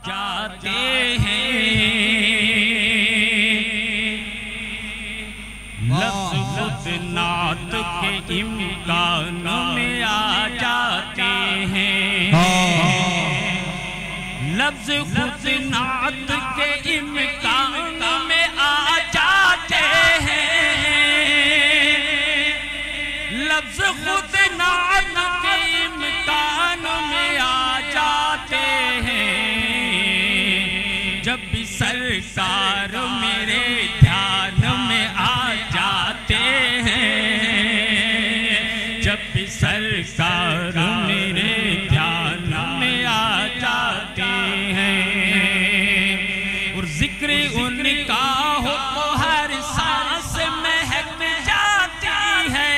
جاتے ہیں، لفظ خود نعت کے امکان میں آ جاتے ہیں، لفظ خود نعت کے امکان میں آ جاتے ہیں، لفظ خود نعت کے امکان میں آ جاتے ہیں، جب بھی سرکار میرے دھیان میں آ جاتے ہیں، جب بھی سرکار میرے دھیان میں آ جاتے ہیں، اور ذکر ان کا ہو تو ہر سانس مہک جاتی ہے،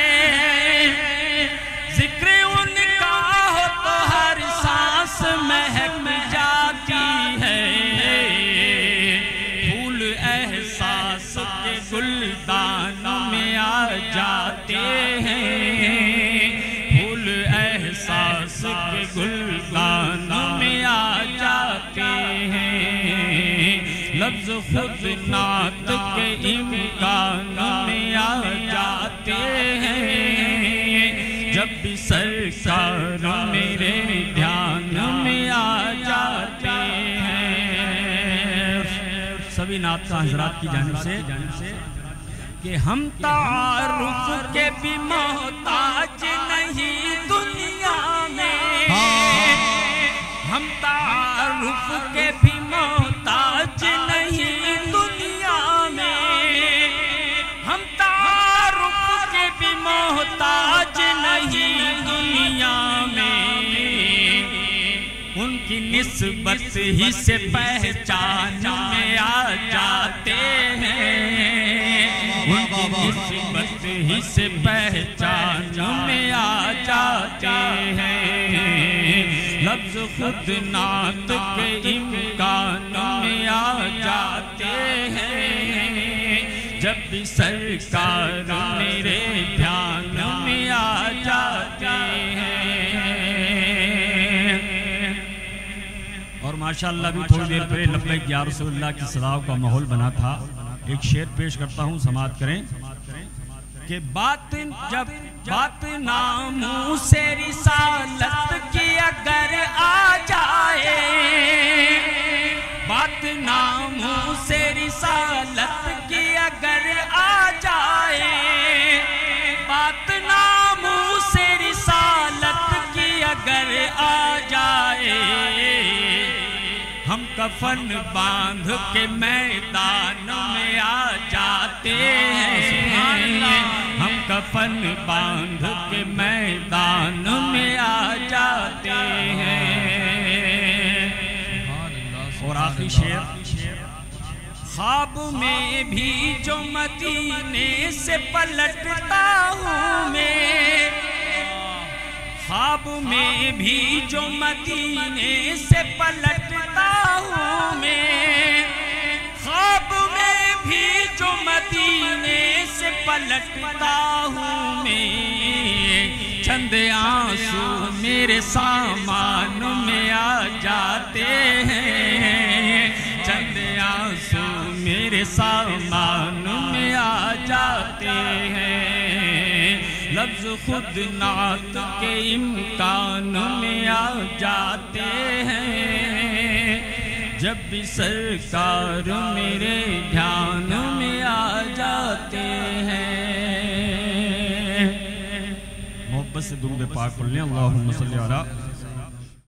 ذکر ان کا ہو تو ہر سانس مہک جاتی ہے، پھول احساس کے گلدان میں آ جاتے ہیں، پھول احساس کے گلدان میں آ جاتے ہیں، لفظ خود نعت کے امکان میں آ جاتے ہیں، جب بھی سرکار میرے دھیان میں آ جاتے ہیں۔ سبھی نعت کا حضرات کی جانب سے کہ ہم تعارف کے بھی محتاج نہیں دنیا میں، ہم تعارف کے بھی محتاج نہیں دنیا میں، ہم تعارف کے بھی محتاج نہیں دنیا میں، ان کی نسبت ہی سے پہچان میں آ جاتے ہیں، ان کی نسبت ہی سے پہچان میں آ جاتے ہیں، لفظ خود نعت کے امکان میں آ جاتے ہیں، جب بھی سرکار میرے دھیان میں آ جاتے ہیں۔ اور ماشاءاللہ بھی تھوڑی دیر پہلے لبیک یا رسول اللہ کی صداؤں کا ماحول بنا تھا، ایک شعر پیش کرتا ہوں، سماعت کریں کہ بات جب بات ناموں سے رسالت کی اگر آ جائے، بات ناموں سے رسالت کی اگر آ جائے، بات ناموں سے رسالت کی اگر آ جائے، ہم کفن باندھ کے میدان میں آ جاتے ہیں، ہم کفن باندھ کے میدان میں آ جاتے ہیں۔ اور آخری شعر، خواب میں بھی جو مدینے سے پلٹتا ہوں میں، خواب میں بھی جو مدینے سے پلٹتا ہوں میں، خواب میں بھی جو مدینے سے پلٹتا ہوں میں، چند آنسو میرے سامان میں آ جاتے ہیں، چند آنسو میرے سامان میں آ جاتے ہیں، لفظ خود نعت کے امکان میں آ جاتے ہیں، جب بھی سرکار میرے دھیان میں آ جاتے ہیں۔ محبت سے درود پاک پڑھ لیں، اللہم صلی علی